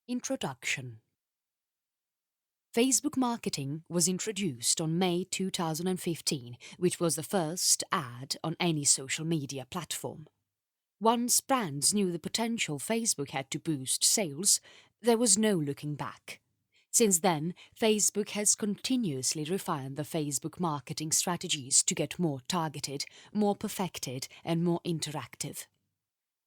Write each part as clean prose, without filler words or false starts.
Introduction. Facebook marketing was introduced on May 2015, which was the first ad on any social media platform. Once brands knew the potential Facebook had to boost sales, there was no looking back. Since then, Facebook has continuously refined the Facebook marketing strategies to get more targeted, more perfected, and more interactive.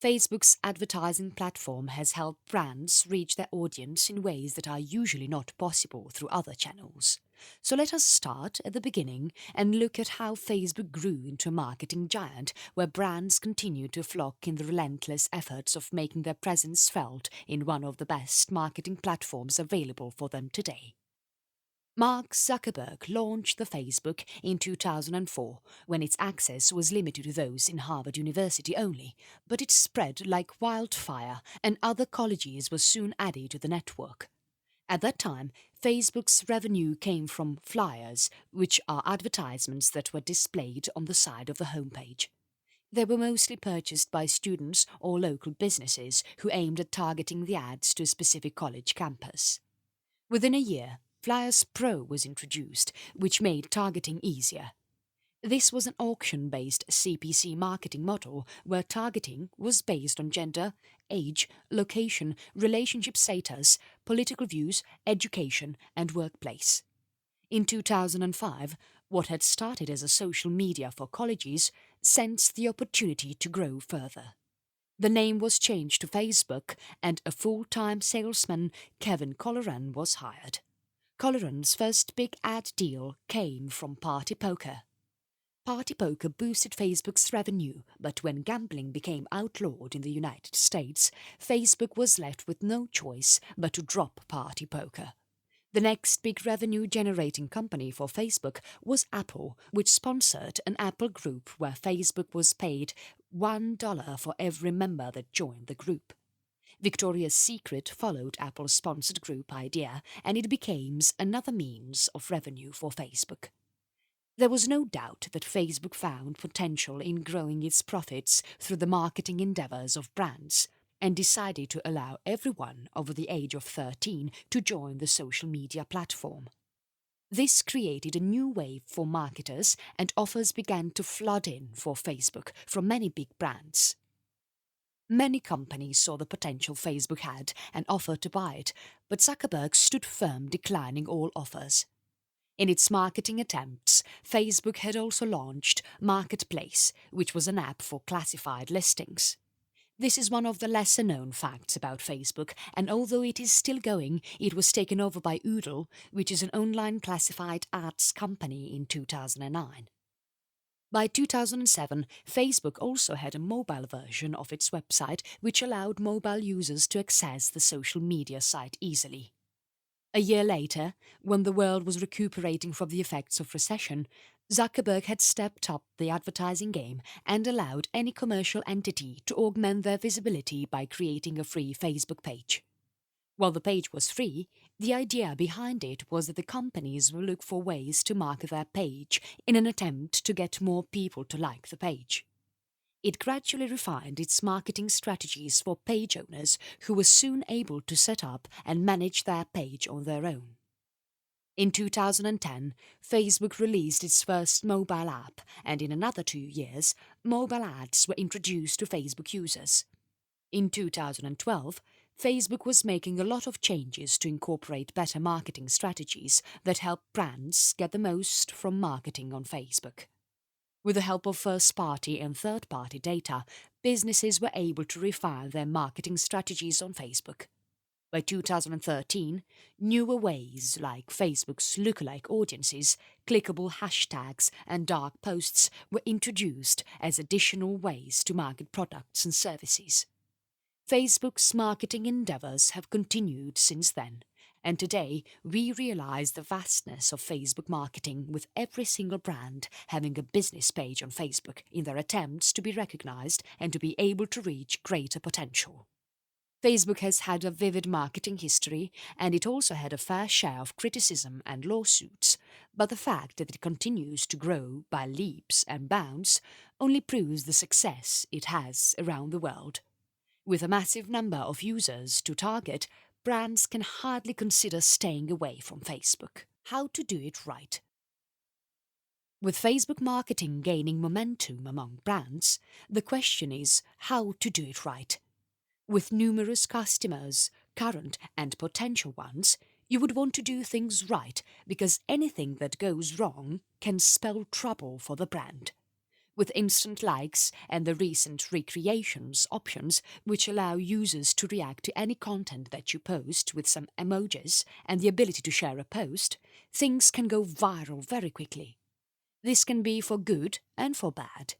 Facebook's advertising platform has helped brands reach their audience in ways that are usually not possible through other channels. So let us start at the beginning and look at how Facebook grew into a marketing giant where brands continue to flock in the relentless efforts of making their presence felt in one of the best marketing platforms available for them today. Mark Zuckerberg launched the Facebook in 2004 when its access was limited to those in Harvard University only, but it spread like wildfire and other colleges were soon added to the network. At that time, Facebook's revenue came from flyers, which are advertisements that were displayed on the side of the homepage. They were mostly purchased by students or local businesses who aimed at targeting the ads to a specific college campus. Within a year, Flyers Pro was introduced, which made targeting easier. This was an auction-based CPC marketing model where targeting was based on gender, age, location, relationship status, political views, education, and workplace. In 2005, what had started as a social media for colleges sensed the opportunity to grow further. The name was changed to Facebook and a full-time salesman, Kevin Colleran, was hired. Colleran's first big ad deal came from Party Poker. Party Poker boosted Facebook's revenue, but when gambling became outlawed in the United States, Facebook was left with no choice but to drop Party Poker. The next big revenue-generating company for Facebook was Apple, which sponsored an Apple group where Facebook was paid $1 for every member that joined the group. Victoria's Secret followed Apple's sponsored group idea and it became another means of revenue for Facebook. There was no doubt that Facebook found potential in growing its profits through the marketing endeavours of brands and decided to allow everyone over the age of 13 to join the social media platform. This created a new wave for marketers and offers began to flood in for Facebook from many big brands. Many companies saw the potential Facebook had and offered to buy it, but Zuckerberg stood firm, declining all offers. In its marketing attempts, Facebook had also launched Marketplace, which was an app for classified listings. This is one of the lesser-known facts about Facebook, and although it is still going, it was taken over by Oodle, which is an online classified ads company in 2009. By 2007, Facebook also had a mobile version of its website which allowed mobile users to access the social media site easily. A year later, when the world was recuperating from the effects of recession, Zuckerberg had stepped up the advertising game and allowed any commercial entity to augment their visibility by creating a free Facebook page. While the page was free, the idea behind it was that the companies will look for ways to market their page in an attempt to get more people to like the page. It gradually refined its marketing strategies for page owners who were soon able to set up and manage their page on their own. In 2010, Facebook released its first mobile app, and in another 2 years, mobile ads were introduced to Facebook users. In 2012, Facebook was making a lot of changes to incorporate better marketing strategies that help brands get the most from marketing on Facebook. With the help of first-party and third-party data, businesses were able to refine their marketing strategies on Facebook. By 2013, newer ways like Facebook's lookalike audiences, clickable hashtags and dark posts were introduced as additional ways to market products and services. Facebook's marketing endeavours have continued since then, and today we realise the vastness of Facebook marketing with every single brand having a business page on Facebook in their attempts to be recognised and to be able to reach greater potential. Facebook has had a vivid marketing history and it also had a fair share of criticism and lawsuits, but the fact that it continues to grow by leaps and bounds only proves the success it has around the world. With a massive number of users to target, brands can hardly consider staying away from Facebook. How to do it right. With Facebook marketing gaining momentum among brands, the question is how to do it right. With numerous customers, current and potential ones, you would want to do things right because anything that goes wrong can spell trouble for the brand. With instant likes and the recent recreations options which allow users to react to any content that you post with some emojis and the ability to share a post, things can go viral very quickly. This can be for good and for bad.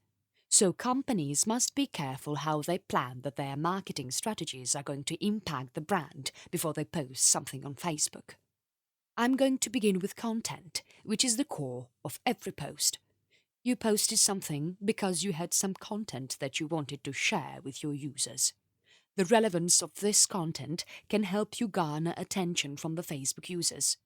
So companies must be careful how they plan that their marketing strategies are going to impact the brand before they post something on Facebook. I'm going to begin with content, which is the core of every post. You posted something because you had some content that you wanted to share with your users. The relevance of this content can help you garner attention from the Facebook users.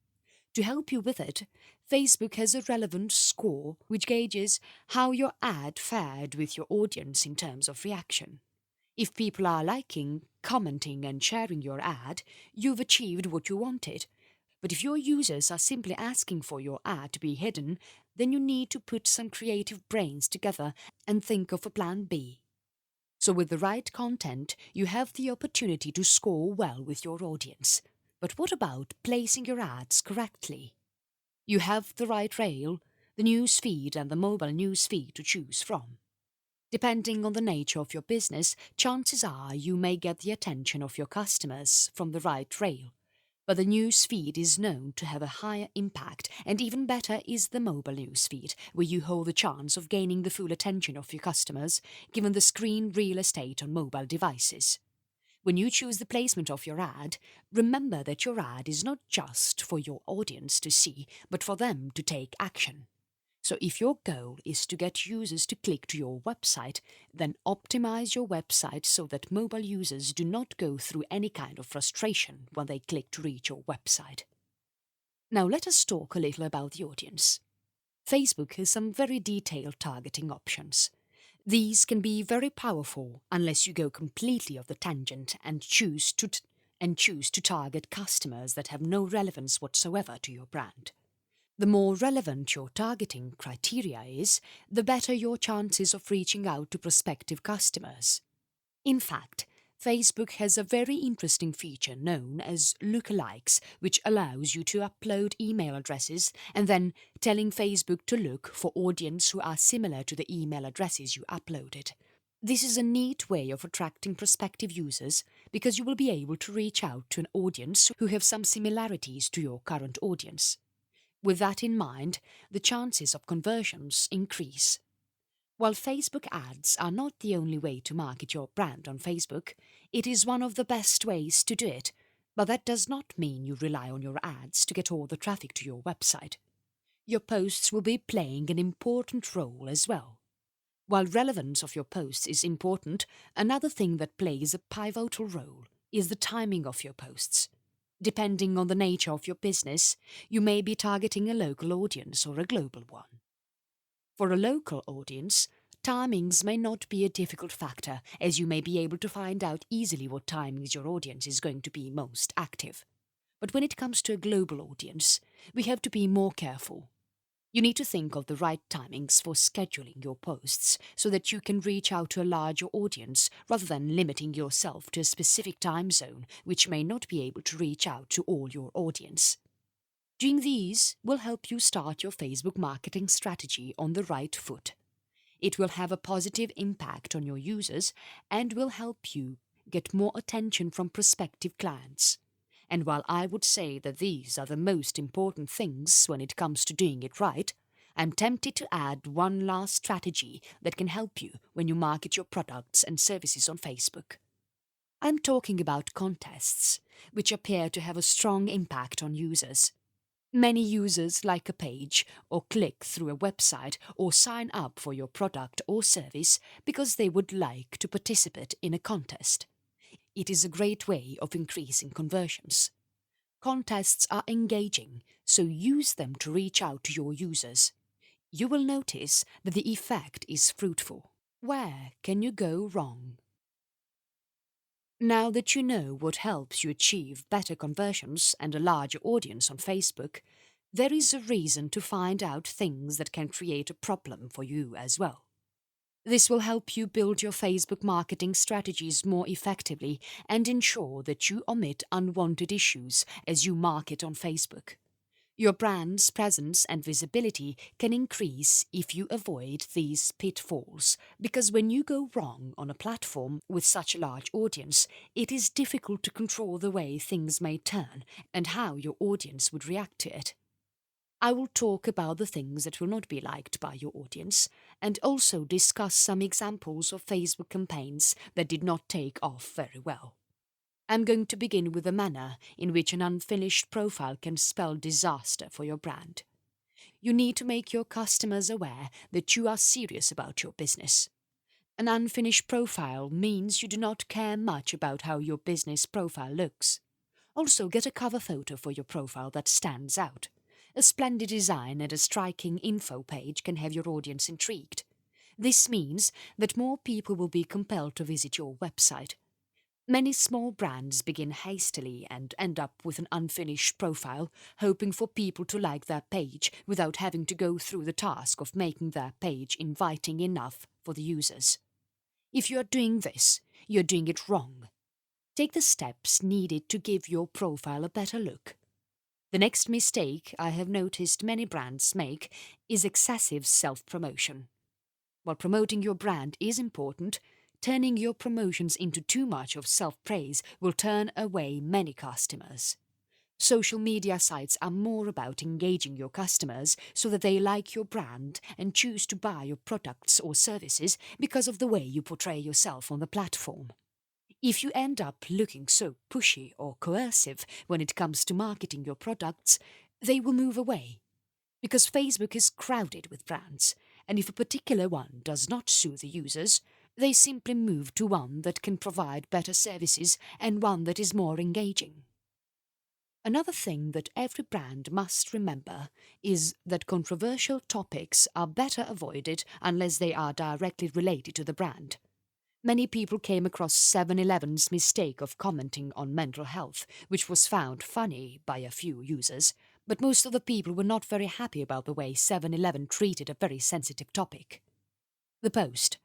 To help you with it, Facebook has a relevance score which gauges how your ad fared with your audience in terms of reaction. If people are liking, commenting and sharing your ad, you've achieved what you wanted. But if your users are simply asking for your ad to be hidden, then you need to put some creative brains together and think of a plan B. So with the right content, you have the opportunity to score well with your audience. But what about placing your ads correctly? You have the right rail, the news feed and the mobile news feed to choose from. Depending on the nature of your business, chances are you may get the attention of your customers from the right rail. But the news feed is known to have a higher impact, and even better is the mobile news feed, where you hold the chance of gaining the full attention of your customers, given the screen real estate on mobile devices. When you choose the placement of your ad, remember that your ad is not just for your audience to see, but for them to take action. So if your goal is to get users to click to your website, then optimize your website so that mobile users do not go through any kind of frustration when they click to reach your website. Now let us talk a little about the audience. Facebook has some very detailed targeting options. These can be very powerful unless you go completely off the tangent and choose to target customers that have no relevance whatsoever to your brand. The more relevant your targeting criteria is, the better your chances of reaching out to prospective customers. In fact, Facebook has a very interesting feature known as lookalikes, which allows you to upload email addresses and then telling Facebook to look for audience who are similar to the email addresses you uploaded. This is a neat way of attracting prospective users because you will be able to reach out to an audience who have some similarities to your current audience. With that in mind, the chances of conversions increase. While Facebook ads are not the only way to market your brand on Facebook, it is one of the best ways to do it, but that does not mean you rely on your ads to get all the traffic to your website. Your posts will be playing an important role as well. While relevance of your posts is important, another thing that plays a pivotal role is the timing of your posts. Depending on the nature of your business, you may be targeting a local audience or a global one. For a local audience, timings may not be a difficult factor, as you may be able to find out easily what timings your audience is going to be most active. But when it comes to a global audience, we have to be more careful. You need to think of the right timings for scheduling your posts so that you can reach out to a larger audience rather than limiting yourself to a specific time zone which may not be able to reach out to all your audience. Doing these will help you start your Facebook marketing strategy on the right foot. It will have a positive impact on your users and will help you get more attention from prospective clients. And while I would say that these are the most important things when it comes to doing it right, I'm tempted to add one last strategy that can help you when you market your products and services on Facebook. I'm talking about contests, which appear to have a strong impact on users. Many users like a page or click through a website or sign up for your product or service because they would like to participate in a contest. It is a great way of increasing conversions. Contests are engaging, so use them to reach out to your users. You will notice that the effect is fruitful. Where can you go wrong? Now that you know what helps you achieve better conversions and a larger audience on Facebook, there is a reason to find out things that can create a problem for you as well. This will help you build your Facebook marketing strategies more effectively and ensure that you omit unwanted issues as you market on Facebook. Your brand's presence and visibility can increase if you avoid these pitfalls, because when you go wrong on a platform with such a large audience, it is difficult to control the way things may turn and how your audience would react to it. I will talk about the things that will not be liked by your audience and also discuss some examples of Facebook campaigns that did not take off very well. I'm going to begin with the manner in which an unfinished profile can spell disaster for your brand. You need to make your customers aware that you are serious about your business. An unfinished profile means you do not care much about how your business profile looks. Also, get a cover photo for your profile that stands out. A splendid design and a striking info page can have your audience intrigued. This means that more people will be compelled to visit your website. Many small brands begin hastily and end up with an unfinished profile, hoping for people to like their page without having to go through the task of making their page inviting enough for the users. If you are doing this, you are doing it wrong. Take the steps needed to give your profile a better look. The next mistake I have noticed many brands make is excessive self-promotion. While promoting your brand is important, turning your promotions into too much of self-praise will turn away many customers. Social media sites are more about engaging your customers so that they like your brand and choose to buy your products or services because of the way you portray yourself on the platform. If you end up looking so pushy or coercive when it comes to marketing your products, they will move away. Because Facebook is crowded with brands, and if a particular one does not suit the users, they simply move to one that can provide better services and one that is more engaging. Another thing that every brand must remember is that controversial topics are better avoided unless they are directly related to the brand. Many people came across 7-Eleven's mistake of commenting on mental health, which was found funny by a few users, but most of the people were not very happy about the way 7-Eleven treated a very sensitive topic. The post.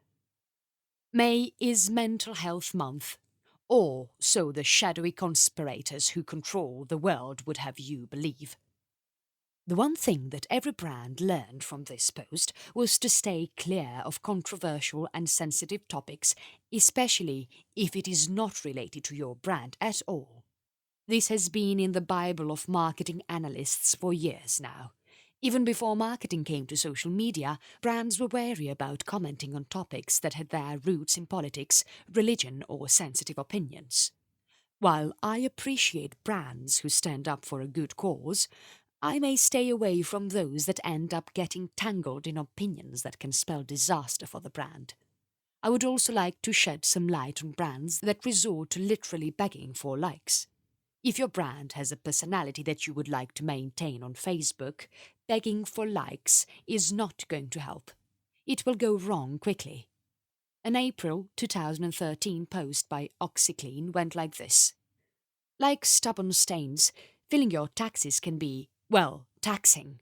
May is Mental Health Month, or so the shadowy conspirators who control the world would have you believe. The one thing that every brand learned from this post was to stay clear of controversial and sensitive topics, especially if it is not related to your brand at all. This has been in the Bible of marketing analysts for years now. Even before marketing came to social media, brands were wary about commenting on topics that had their roots in politics, religion, or sensitive opinions. While I appreciate brands who stand up for a good cause, I may stay away from those that end up getting tangled in opinions that can spell disaster for the brand. I would also like to shed some light on brands that resort to literally begging for likes. If your brand has a personality that you would like to maintain on Facebook, begging for likes is not going to help. It will go wrong quickly. An April 2013 post by OxyClean went like this. Like stubborn stains, filling your taxes can be, well, taxing.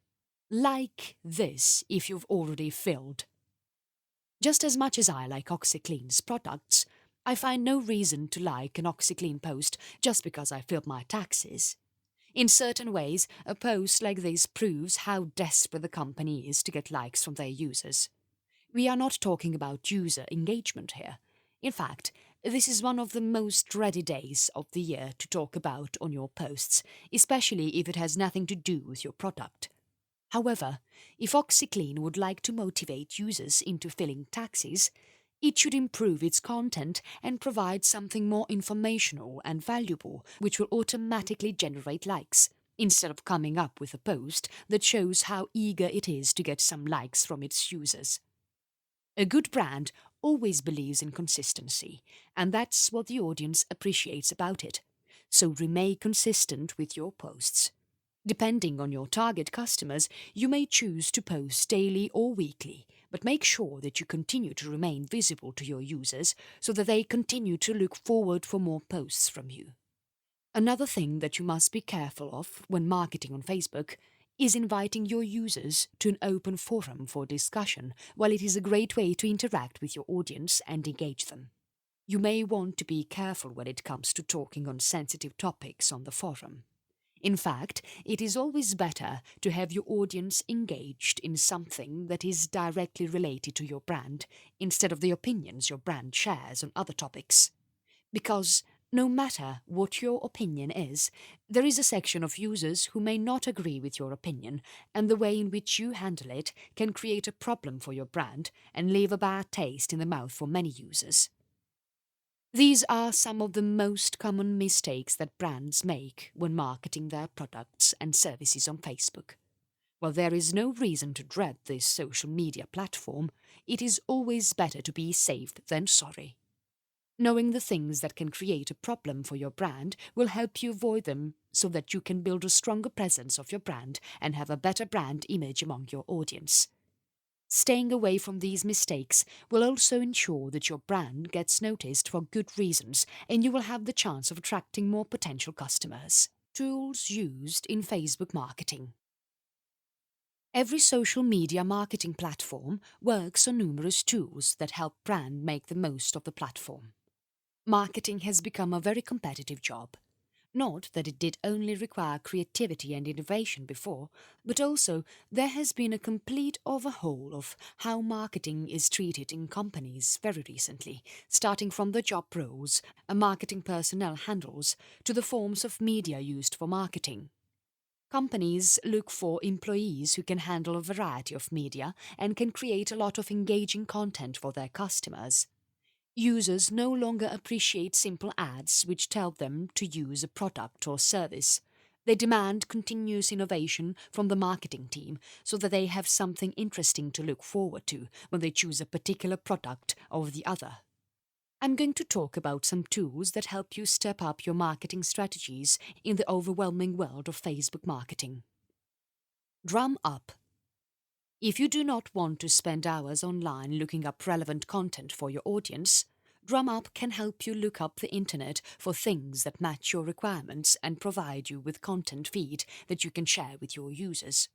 Like this if you've already filled. Just as much as I like OxyClean's products, I find no reason to like an OxyClean post just because I filled my taxes. In certain ways, a post like this proves how desperate the company is to get likes from their users. We are not talking about user engagement here. In fact, this is one of the most dreaded days of the year to talk about on your posts, especially if it has nothing to do with your product. However, if OxyClean would like to motivate users into filling taxes, it should improve its content and provide something more informational and valuable, which will automatically generate likes, instead of coming up with a post that shows how eager it is to get some likes from its users. A good brand always believes in consistency, and that's what the audience appreciates about it. So remain consistent with your posts. Depending on your target customers, you may choose to post daily or weekly, but make sure that you continue to remain visible to your users so that they continue to look forward for more posts from you. Another thing that you must be careful of when marketing on Facebook is inviting your users to an open forum for discussion. While it is a great way to interact with your audience and engage them, you may want to be careful when it comes to talking on sensitive topics on the forum. In fact, it is always better to have your audience engaged in something that is directly related to your brand instead of the opinions your brand shares on other topics. Because no matter what your opinion is, there is a section of users who may not agree with your opinion, and the way in which you handle it can create a problem for your brand and leave a bad taste in the mouth for many users. These are some of the most common mistakes that brands make when marketing their products and services on Facebook. While there is no reason to dread this social media platform, it is always better to be safe than sorry. Knowing the things that can create a problem for your brand will help you avoid them so that you can build a stronger presence of your brand and have a better brand image among your audience. Staying away from these mistakes will also ensure that your brand gets noticed for good reasons and you will have the chance of attracting more potential customers. Tools used in Facebook marketing. Every social media marketing platform works on numerous tools that help brand make the most of the platform. Marketing has become a very competitive job. Not that it did only require creativity and innovation before, but also there has been a complete overhaul of how marketing is treated in companies very recently, starting from the job roles a marketing personnel handles to the forms of media used for marketing. Companies look for employees who can handle a variety of media and can create a lot of engaging content for their customers. Users no longer appreciate simple ads which tell them to use a product or service. They demand continuous innovation from the marketing team so that they have something interesting to look forward to when they choose a particular product over the other. I'm going to talk about some tools that help you step up your marketing strategies in the overwhelming world of Facebook marketing. Drum up. If you do not want to spend hours online looking up relevant content for your audience, DrumUp can help you look up the internet for things that match your requirements and provide you with content feed that you can share with your users.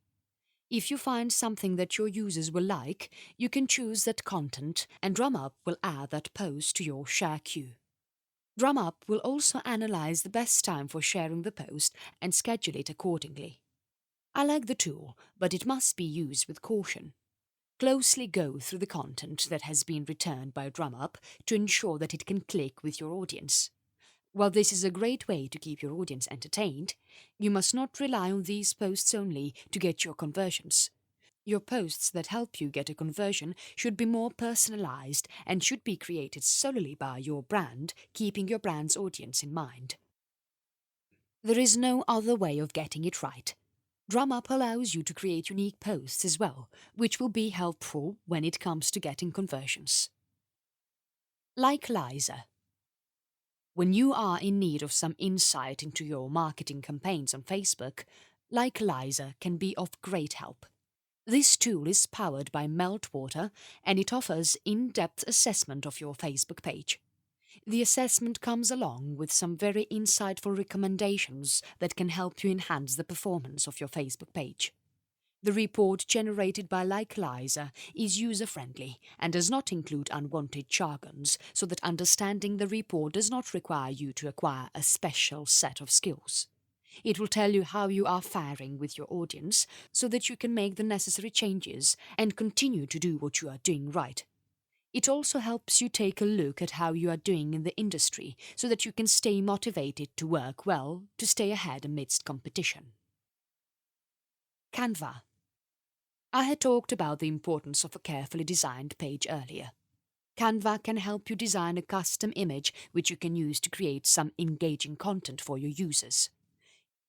If you find something that your users will like, you can choose that content and DrumUp will add that post to your share queue. DrumUp will also analyze the best time for sharing the post and schedule it accordingly. I like the tool, but it must be used with caution. Closely go through the content that has been returned by DrumUp to ensure that it can click with your audience. While this is a great way to keep your audience entertained, you must not rely on these posts only to get your conversions. Your posts that help you get a conversion should be more personalized and should be created solely by your brand, keeping your brand's audience in mind. There is no other way of getting it right. DrumUp allows you to create unique posts as well, which will be helpful when it comes to getting conversions. Like Liza. When you are in need of some insight into your marketing campaigns on Facebook, Like Liza can be of great help. This tool is powered by Meltwater and it offers in-depth assessment of your Facebook page. The assessment comes along with some very insightful recommendations that can help you enhance the performance of your Facebook page. The report generated by Like Liza is user-friendly and does not include unwanted jargons, so that understanding the report does not require you to acquire a special set of skills. It will tell you how you are faring with your audience so that you can make the necessary changes and continue to do what you are doing right. It also helps you take a look at how you are doing in the industry so that you can stay motivated to work well to stay ahead amidst competition. Canva. I had talked about the importance of a carefully designed page earlier. Canva can help you design a custom image which you can use to create some engaging content for your users.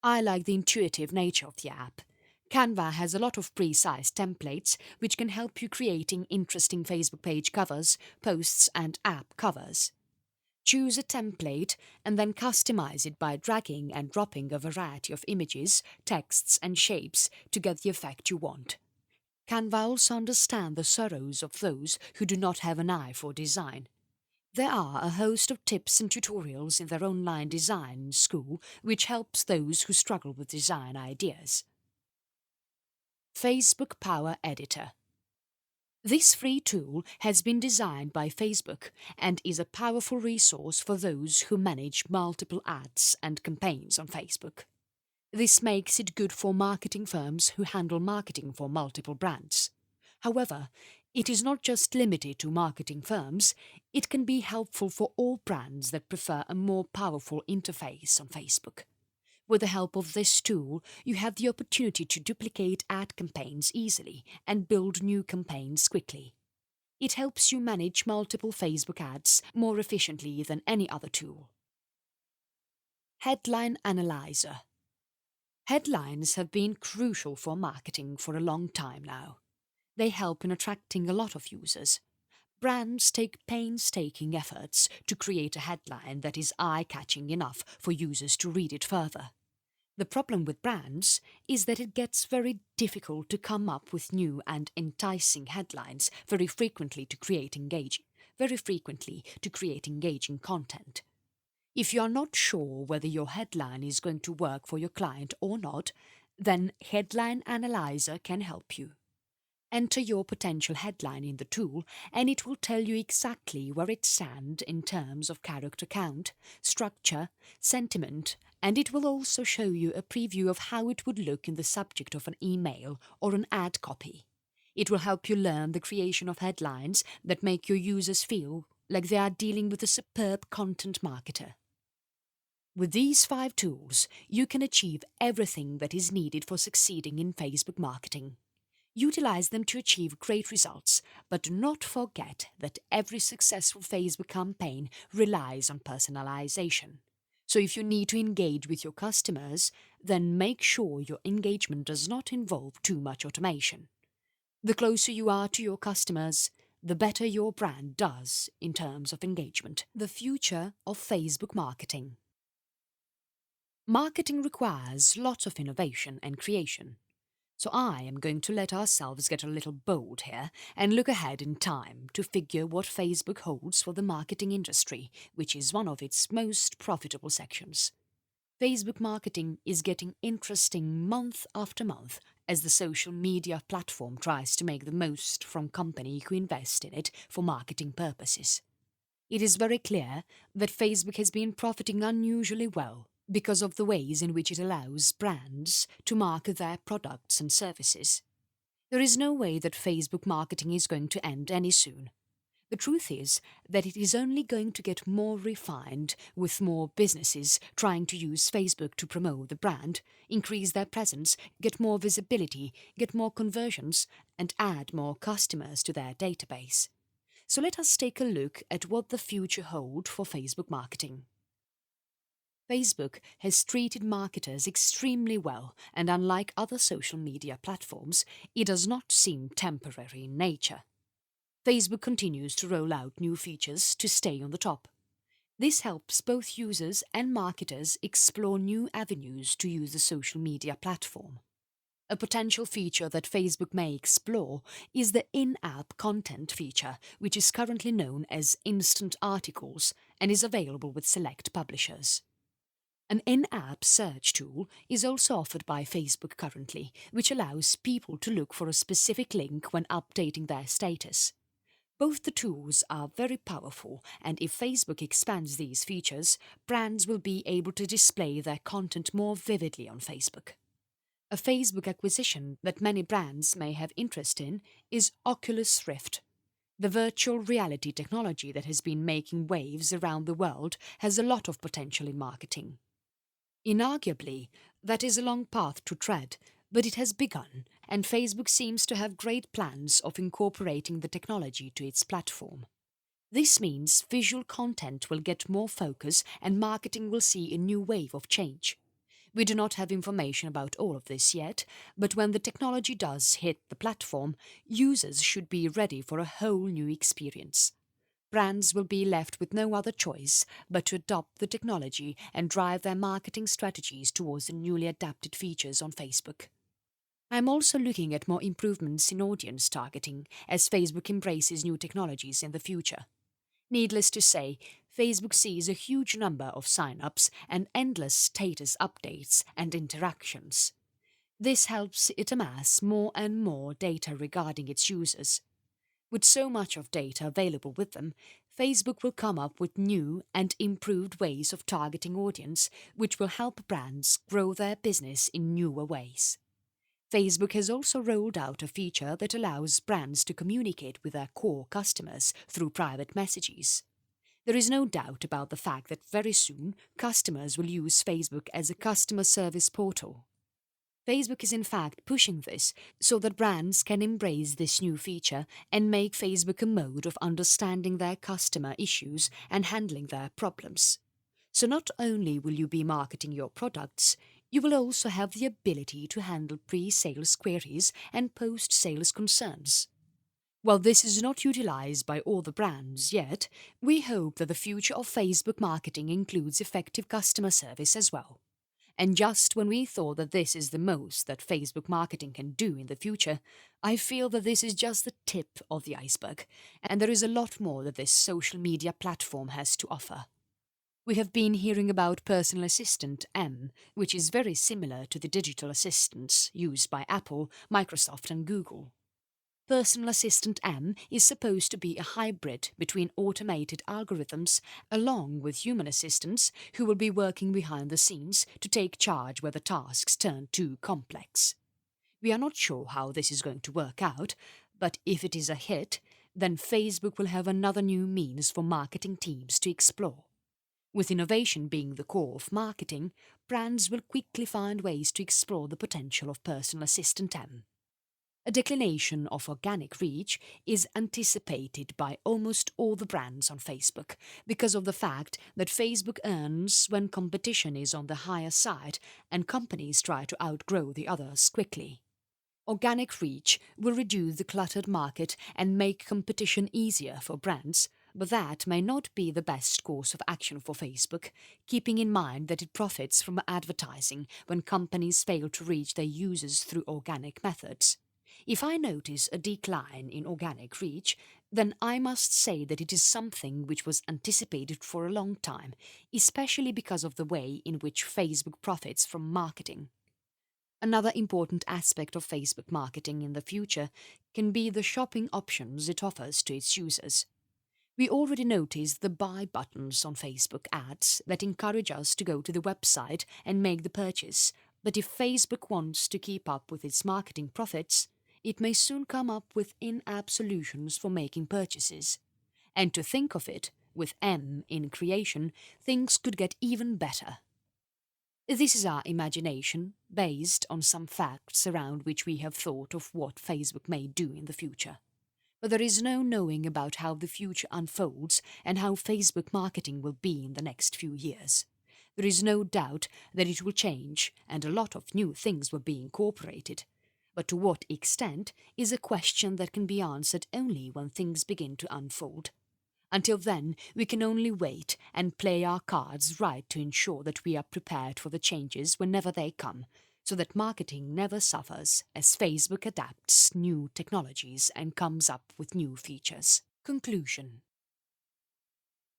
I like the intuitive nature of the app. Canva has a lot of pre-sized templates which can help you creating interesting Facebook page covers, posts and app covers. Choose a template and then customize it by dragging and dropping a variety of images, texts and shapes to get the effect you want. Canva also understands the sorrows of those who do not have an eye for design. There are a host of tips and tutorials in their online design school which helps those who struggle with design ideas. Facebook Power Editor. This free tool has been designed by Facebook and is a powerful resource for those who manage multiple ads and campaigns on Facebook. This makes it good for marketing firms who handle marketing for multiple brands. However, it is not just limited to marketing firms, it can be helpful for all brands that prefer a more powerful interface on Facebook. With the help of this tool, you have the opportunity to duplicate ad campaigns easily and build new campaigns quickly. It helps you manage multiple Facebook ads more efficiently than any other tool. Headline Analyzer. Headlines have been crucial for marketing for a long time now. They help in attracting a lot of users. Brands take painstaking efforts to create a headline that is eye-catching enough for users to read it further. The problem with brands is that it gets very difficult to come up with new and enticing headlines very frequently to create engaging content. If you are not sure whether your headline is going to work for your client or not, then Headline Analyzer can help you. Enter your potential headline in the tool and it will tell you exactly where it stands in terms of character count, structure, sentiment, and it will also show you a preview of how it would look in the subject of an email or an ad copy. It will help you learn the creation of headlines that make your users feel like they are dealing with a superb content marketer. With these 5 tools, you can achieve everything that is needed for succeeding in Facebook marketing. Utilize them to achieve great results, but do not forget that every successful Facebook campaign relies on personalization. So if you need to engage with your customers, then make sure your engagement does not involve too much automation. The closer you are to your customers, the better your brand does in terms of engagement. The future of Facebook marketing. Marketing requires lots of innovation and creation. So I am going to let ourselves get a little bold here and look ahead in time to figure what Facebook holds for the marketing industry, which is one of its most profitable sections. Facebook marketing is getting interesting month after month as the social media platform tries to make the most from companies who invest in it for marketing purposes. It is very clear that Facebook has been profiting unusually well because of the ways in which it allows brands to market their products and services. There is no way that Facebook marketing is going to end any soon. The truth is that it is only going to get more refined with more businesses trying to use Facebook to promote the brand, increase their presence, get more visibility, get more conversions, and add more customers to their database. So let us take a look at what the future holds for Facebook marketing. Facebook has treated marketers extremely well, and unlike other social media platforms, it does not seem temporary in nature. Facebook continues to roll out new features to stay on the top. This helps both users and marketers explore new avenues to use the social media platform. A potential feature that Facebook may explore is the in-app content feature, which is currently known as Instant Articles and is available with select publishers. An in-app search tool is also offered by Facebook currently, which allows people to look for a specific link when updating their status. Both the tools are very powerful, and if Facebook expands these features, brands will be able to display their content more vividly on Facebook. A Facebook acquisition that many brands may have interest in is Oculus Rift. The virtual reality technology that has been making waves around the world has a lot of potential in marketing. Inarguably, that is a long path to tread, but it has begun, and Facebook seems to have great plans of incorporating the technology to its platform. This means visual content will get more focus and marketing will see a new wave of change. We do not have information about all of this yet, but when the technology does hit the platform, users should be ready for a whole new experience. Brands will be left with no other choice but to adopt the technology and drive their marketing strategies towards the newly adapted features on Facebook. I'm also looking at more improvements in audience targeting as Facebook embraces new technologies in the future. Needless to say, Facebook sees a huge number of sign-ups and endless status updates and interactions. This helps it amass more and more data regarding its users. With so much of data available with them, Facebook will come up with new and improved ways of targeting audience, which will help brands grow their business in newer ways. Facebook has also rolled out a feature that allows brands to communicate with their core customers through private messages. There is no doubt about the fact that very soon customers will use Facebook as a customer service portal. Facebook is in fact pushing this so that brands can embrace this new feature and make Facebook a mode of understanding their customer issues and handling their problems. So not only will you be marketing your products, you will also have the ability to handle pre-sales queries and post-sales concerns. While this is not utilized by all the brands yet, we hope that the future of Facebook marketing includes effective customer service as well. And just when we thought that this is the most that Facebook marketing can do in the future, I feel that this is just the tip of the iceberg, and there is a lot more that this social media platform has to offer. We have been hearing about Personal Assistant M, which is very similar to the digital assistants used by Apple, Microsoft and Google. Personal Assistant M is supposed to be a hybrid between automated algorithms along with human assistants who will be working behind the scenes to take charge where the tasks turn too complex. We are not sure how this is going to work out, but if it is a hit, then Facebook will have another new means for marketing teams to explore. With innovation being the core of marketing, brands will quickly find ways to explore the potential of Personal Assistant M. A declination of organic reach is anticipated by almost all the brands on Facebook because of the fact that Facebook earns when competition is on the higher side and companies try to outgrow the others quickly. Organic reach will reduce the cluttered market and make competition easier for brands, but that may not be the best course of action for Facebook, keeping in mind that it profits from advertising when companies fail to reach their users through organic methods. If I notice a decline in organic reach, then I must say that it is something which was anticipated for a long time, especially because of the way in which Facebook profits from marketing. Another important aspect of Facebook marketing in the future can be the shopping options it offers to its users. We already notice the buy buttons on Facebook ads that encourage us to go to the website and make the purchase, but if Facebook wants to keep up with its marketing profits, it may soon come up with in-app solutions for making purchases. And to think of it, with M in creation, things could get even better. This is our imagination, based on some facts around which we have thought of what Facebook may do in the future. But there is no knowing about how the future unfolds and how Facebook marketing will be in the next few years. There is no doubt that it will change and a lot of new things will be incorporated. But to what extent is a question that can be answered only when things begin to unfold. Until then, we can only wait and play our cards right to ensure that we are prepared for the changes whenever they come, so that marketing never suffers as Facebook adapts new technologies and comes up with new features. Conclusion.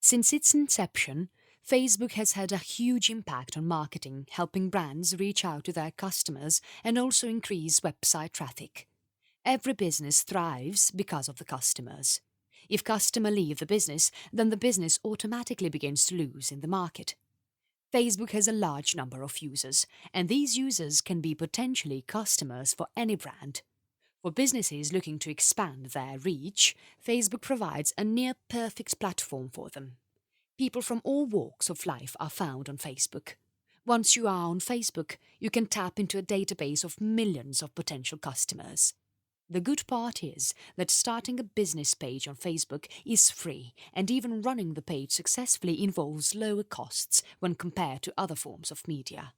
Since its inception, Facebook has had a huge impact on marketing, helping brands reach out to their customers and also increase website traffic. Every business thrives because of the customers. If customers leave the business, then the business automatically begins to lose in the market. Facebook has a large number of users, and these users can be potentially customers for any brand. For businesses looking to expand their reach, Facebook provides a near-perfect platform for them. People from all walks of life are found on Facebook. Once you are on Facebook, you can tap into a database of millions of potential customers. The good part is that starting a business page on Facebook is free, and even running the page successfully involves lower costs when compared to other forms of media.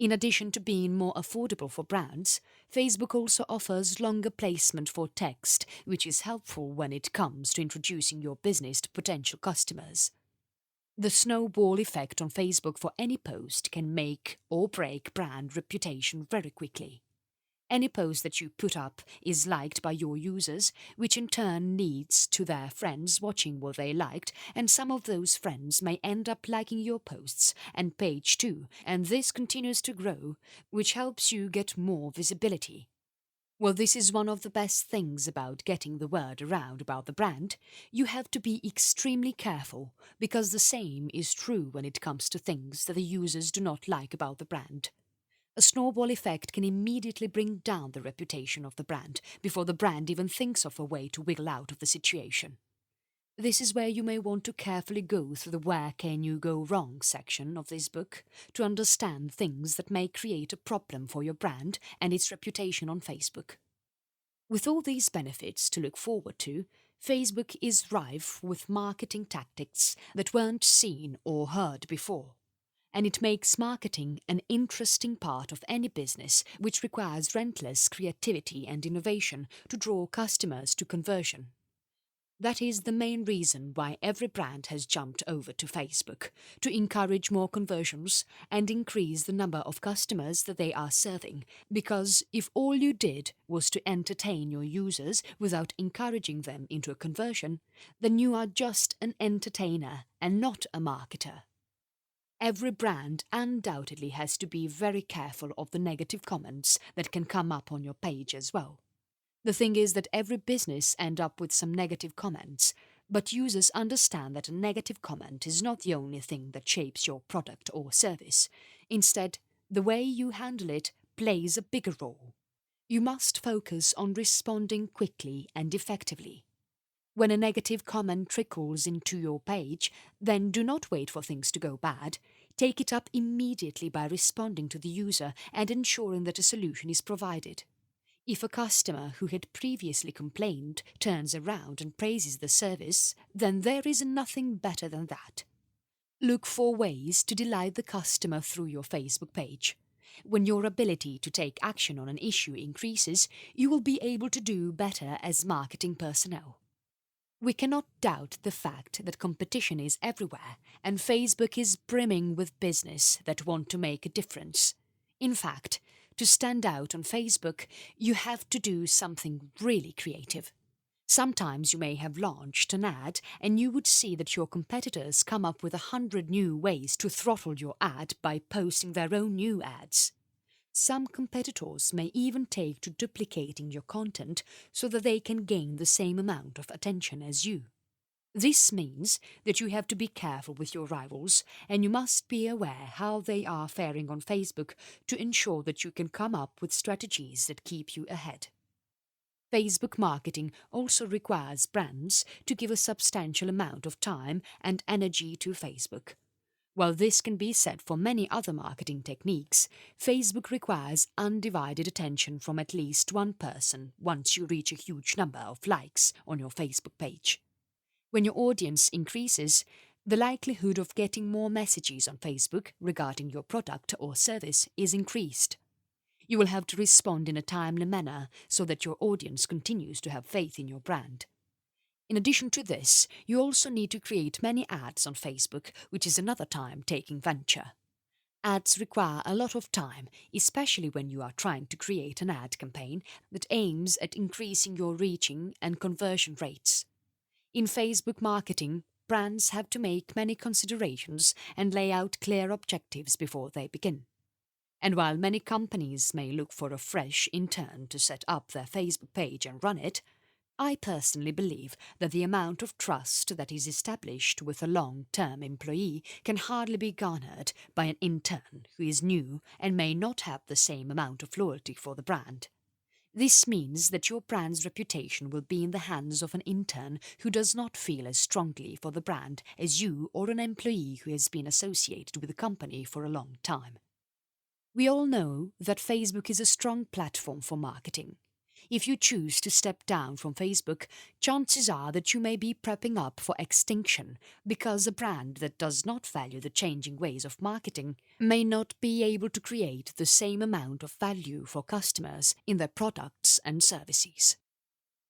In addition to being more affordable for brands, Facebook also offers longer placement for text, which is helpful when it comes to introducing your business to potential customers. The snowball effect on Facebook for any post can make or break brand reputation very quickly. Any post that you put up is liked by your users, which in turn leads to their friends watching what they liked, and some of those friends may end up liking your posts and page too, and this continues to grow, which helps you get more visibility. Well, this is one of the best things about getting the word around about the brand. You have to be extremely careful, because the same is true when it comes to things that the users do not like about the brand. A snowball effect can immediately bring down the reputation of the brand before the brand even thinks of a way to wiggle out of the situation. This is where you may want to carefully go through the "Where Can You Go Wrong" section of this book to understand things that may create a problem for your brand and its reputation on Facebook. With all these benefits to look forward to, Facebook is rife with marketing tactics that weren't seen or heard before. And it makes marketing an interesting part of any business, which requires relentless creativity and innovation to draw customers to conversion. That is the main reason why every brand has jumped over to Facebook, to encourage more conversions and increase the number of customers that they are serving, because if all you did was to entertain your users without encouraging them into a conversion, then you are just an entertainer and not a marketer. Every brand undoubtedly has to be very careful of the negative comments that can come up on your page as well. The thing is that every business ends up with some negative comments, but users understand that a negative comment is not the only thing that shapes your product or service. Instead, the way you handle it plays a bigger role. You must focus on responding quickly and effectively. When a negative comment trickles into your page, then do not wait for things to go bad. Take it up immediately by responding to the user and ensuring that a solution is provided. If a customer who had previously complained turns around and praises the service, then there is nothing better than that. Look for ways to delight the customer through your Facebook page. When your ability to take action on an issue increases, you will be able to do better as marketing personnel. We cannot doubt the fact that competition is everywhere, and Facebook is brimming with business that want to make a difference. In fact, to stand out on Facebook, you have to do something really creative. Sometimes you may have launched an ad and you would see that your competitors come up with 100 new ways to throttle your ad by posting their own new ads. Some competitors may even take to duplicating your content so that they can gain the same amount of attention as you. This means that you have to be careful with your rivals, and you must be aware how they are faring on Facebook to ensure that you can come up with strategies that keep you ahead. Facebook marketing also requires brands to give a substantial amount of time and energy to Facebook. While this can be said for many other marketing techniques, Facebook requires undivided attention from at least one person once you reach a huge number of likes on your Facebook page. When your audience increases, the likelihood of getting more messages on Facebook regarding your product or service is increased. You will have to respond in a timely manner so that your audience continues to have faith in your brand. In addition to this, you also need to create many ads on Facebook, which is another time-taking venture. Ads require a lot of time, especially when you are trying to create an ad campaign that aims at increasing your reaching and conversion rates. In Facebook marketing, brands have to make many considerations and lay out clear objectives before they begin. And while many companies may look for a fresh intern to set up their Facebook page and run it, I personally believe that the amount of trust that is established with a long-term employee can hardly be garnered by an intern who is new and may not have the same amount of loyalty for the brand. This means that your brand's reputation will be in the hands of an intern who does not feel as strongly for the brand as you or an employee who has been associated with the company for a long time. We all know that Facebook is a strong platform for marketing. If you choose to step down from Facebook, chances are that you may be prepping up for extinction, because a brand that does not value the changing ways of marketing may not be able to create the same amount of value for customers in their products and services.